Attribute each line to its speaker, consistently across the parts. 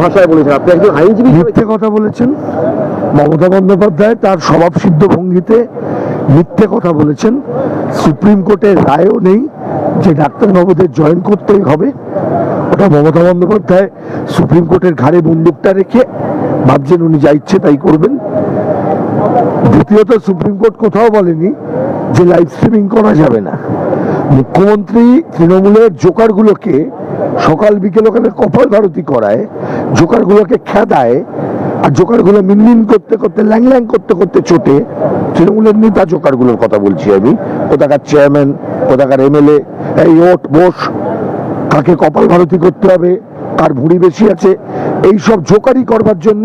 Speaker 1: ভাষায় বলেছেন, আপনি একজন আইনজীবী
Speaker 2: মিথ্যে কথা বলেছেন। মমতা বন্দ্যোপাধ্যায় তার স্বভাবসিদ্ধ ভঙ্গিতে মিথ্যে কথা বলেছেন। সুপ্রিম কোর্টের রায়ও নেই যে ডাক্তারবাবুদের জয়েন করতেই হবে। ওটা মমতা বন্দ্যোপাধ্যায় সুপ্রিম কোর্টের ঘাড়ে বন্দুকটা রেখে ভাবছেন উনি যা ইচ্ছে তাই করবেন। দ্বিতীয়ত, সুপ্রিম কোর্ট কোথাও বলেনি যে লাইভ স্ট্রিমিং করা যাবে না। মুখ্যমন্ত্রী তৃণমূলের জোকারগুলোকে সকাল বিকেল ওখানে কপাল ভারতী করায়, জোকারগুলোকে খেদায়, আর জোকারগুলো মিনমিন করতে করতে ল্যাং ল্যাং করতে করতে চোটে। তৃণমূলের নেতা জোকারগুলোর কথা বলছি আমি, কোথাকার চেয়ারম্যান, কোথাকার এমএলএ, এই ওট বস, কাকে কপাল ভারতী করতে হবে, কার ভুঁড়ি বেশি আছে, এইসব জোকারি করবার জন্য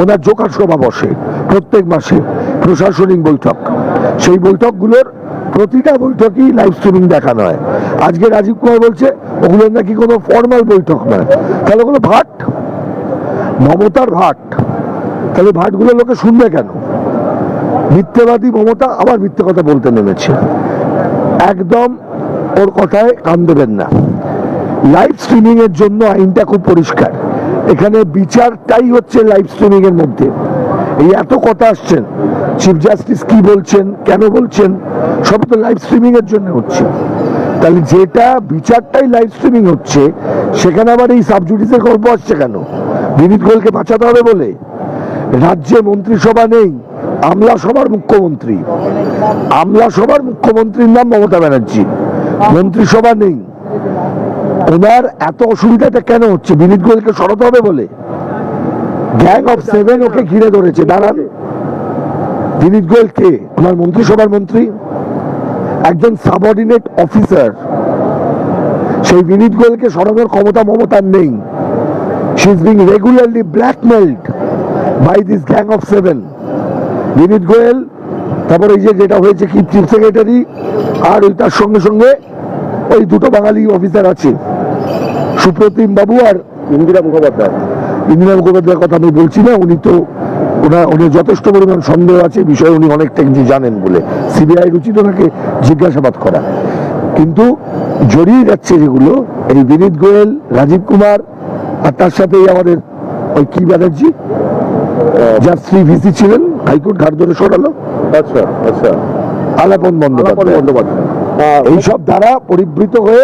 Speaker 2: ওনার জোকার সভা বসে প্রত্যেক মাসে, প্রশাসনিক বৈঠক। সেই বৈঠকগুলোর প্রতিটা বৈঠকই লাইভ স্ট্রিমিং দেখানো হয়। আজকে রাজীব কুমার বলছে ওগুলো নাকি কোনো ফর্মাল বৈঠক নয়। তাহলে ওগুলো ভাট, মমতার ভাট। তাহলে ভাটগুলো লোকে শুনবে কেন? মিথ্যেবাদী মমতা আবার মিথ্যে কথা বলতে নেমেছে। একদম ওর কথায় কান দেবেন না। লাইভ স্ট্রিমিং এর জন্য আইনটা খুব পরিষ্কার। এখানে বিচারটাই হচ্ছে লাইভ স্ট্রিমিং এর মধ্যে। এই এত কথা আসছেন, চিফ জাস্টিস কি বলছেন, কেন বলছেন, সব তো লাইভ স্ট্রিমিং এর জন্য হচ্ছে। তাহলে যেটা বিচারটাই লাইভ স্ট্রিমিং হচ্ছে, সেখানে আবার এই সাবজুডিসের গল্প আসছে কেন? বিনীত গোয়েলকে বাঁচাতে হবে বলে? রাজ্যে মন্ত্রিসভা নেই, আমলা সভার মুখ্যমন্ত্রী। আমলা সভার মুখ্যমন্ত্রীর নাম মমতা ব্যানার্জি, মন্ত্রিসভা নেই। ওনার এত অসুবিধাটা কেন হচ্ছে? বিনীত গোয়েলকে সরাতে হবে বলে? গ্যাং অফ 7 ওকে ঘিরে ধরেছে। দাঁড়ান, বিনীত গোয়েল কে? ওনার মন্ত্রিসভার মন্ত্রী, একজন সাবঅর্ডিনেট অফিসার। সেই বিনীত গোয়েলকে সরানোর ক্ষমতা মমতার নেই। She is being regularly blackmailed by this gang of 7। Vineet Goel, তারপর এই যে যেটা হয়েছে কি চিফ সেক্রেটারি, আর ওই তার সঙ্গে সঙ্গে ওই দুটো বাঙালি অফিসার আছে, সুপ্রতিম বাবু আর ইন্দিরা মুখোপাধ্যায়। ইন্দিরা মুখোপাধ্যায়ের কথা আমি বলছি না, উনি তো ওনার যথেষ্ট পরিমাণ সন্দেহ আছে বিষয়ে, উনি অনেকটা কিছু জানেন বলে সিবিআই উচিত ওনাকে জিজ্ঞাসাবাদ করা। কিন্তু জড়িয়ে যাচ্ছে যেগুলো, এই বিনীত গোয়েল, রাজীব কুমার, আর তার সাথে আমাদের ওই কি ব্যানার্জি, যার স্ত্রী ভিসি ছিলেন, হাইকোর্ট ঘাট ধরে সরালো।
Speaker 1: আচ্ছা আচ্ছা,
Speaker 2: আলাপন বন্দ্যোপাধ্যায়। এইসব দ্বারা পরিবৃত হয়ে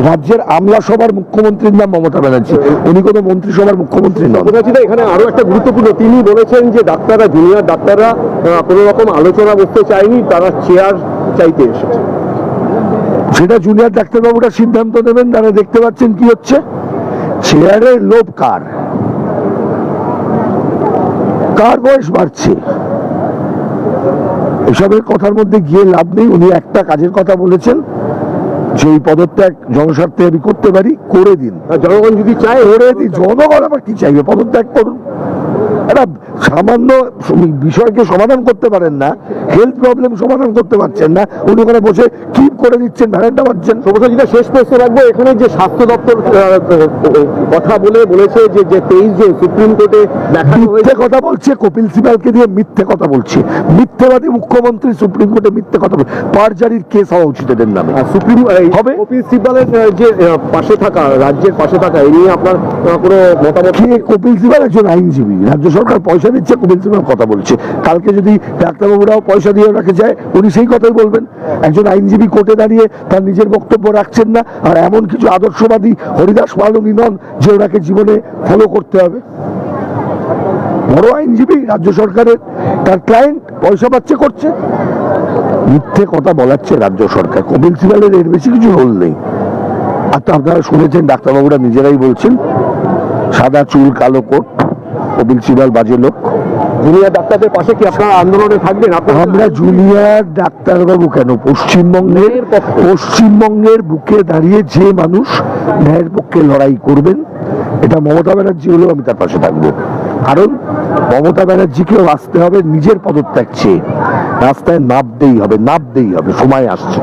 Speaker 2: রাজ্যের আমলা সভার মুখ্যমন্ত্রীর নাম মমতা ব্যানার্জি। উনি কোনো মন্ত্রিসভার মুখ্যমন্ত্রী নন।
Speaker 1: এখানে আরো একটা গুরুত্বপূর্ণ, তিনি বলেছেন যে ডাক্তাররা, জুনিয়র ডাক্তাররা কোন রকম আলোচনা বসতে চায়নি, তারা চেয়ার চাইতে এসেছে।
Speaker 2: সেটা জুনিয়র ডাক্তারবাবুরা সিদ্ধান্ত নেবেন। তারা দেখতে পাচ্ছেন কি হচ্ছে। চেয়ারের লোভ কার? কার বয়স বাড়ছে? এসবের কথার মধ্যে গিয়ে লাভ নেই। উনি একটা কাজের কথা বলেছেন যে এই পদত্যাগ জনস্বার্থে আমি করতে পারি, করে দিন।
Speaker 1: জনগণ যদি চায়
Speaker 2: করে দিন। জনগণ আবার কি চাইবে? পদত্যাগ করুন। একটা সামান্য বিষয়কে সমাধান করতে পারেন না, হেলথ প্রবলেম সমাধান করতে পারছেন না, উনি ওখানে বসে কি করে দিচ্ছেন, ভ্যালেন্টা পাচ্ছেন।
Speaker 1: যেটা শেষ প্রশ্ন রাখবো, এখানে যে স্বাস্থ্য দপ্তর কথা বলেছে যে 23 জুন সুপ্রিম কোর্টে
Speaker 2: মিথ্যে কথা বলছে, কপিল সিবালকে দিয়ে মিথ্যে কথা বলছে। মিথ্যেবাদী মুখ্যমন্ত্রী সুপ্রিম কোর্টে মিথ্যে কথা বলছে। পারজারির কেস হওয়া উচিত এদের নামে।
Speaker 1: সুপ্রিম হবে। কপিল সিবালের যে পাশে থাকা, রাজ্যের পাশে থাকা, এই নিয়ে আপনার কোনো মতামত?
Speaker 2: কপিল সিবাল একজন আইনজীবী, রাজ্য সরকার পয়সা দিচ্ছে, কপিল সিবাল কথা বলছে। কালকে যদি ডাক্তারবাবুরাও পয়সা দিয়ে ওনাকে যায়, উনি সেই কথাই বলবেন। একজন আইনজীবী কোর্টে দাঁড়িয়ে তার নিজের বক্তব্য রাখছেন না, আর এমন কিছু আদর্শবাদী হরিদাস পাল উনি নন যে ওনাকে জীবনে ফলো করতে হবে। বড় আইনজীবী, রাজ্য সরকারের, তার ক্লায়েন্ট পয়সা পাচ্ছে, করছে। মিথ্যে কথা বলাচ্ছে রাজ্য সরকার। কপিল সিবালের এর বেশি কিছু রোল নেই। আর তো আপনারা শুনেছেন, ডাক্তারবাবুরা নিজেরাই বলছেন, সাদা চুল, কালো কোট, কপিল সিবাল বাজে লোক।
Speaker 1: জুনিয়র ডাক্তারদের পাশে কি আপনারা আন্দোলনে থাকবেন?
Speaker 2: আমরা জুনিয়র ডাক্তারবাবু কেন, পশ্চিমবঙ্গের বুকে দাঁড়িয়ে যে মানুষ ন্যায়ের পক্ষে লড়াই করবেন, এটা মমতা ব্যানার্জি হলেও আমি তার পাশে থাকবো। কারণ মমতা ব্যানার্জিকেও আসতে হবে নিজের পদত্যাগ চেয়ে, রাস্তায় নামতেই হবে, সময় আসছে।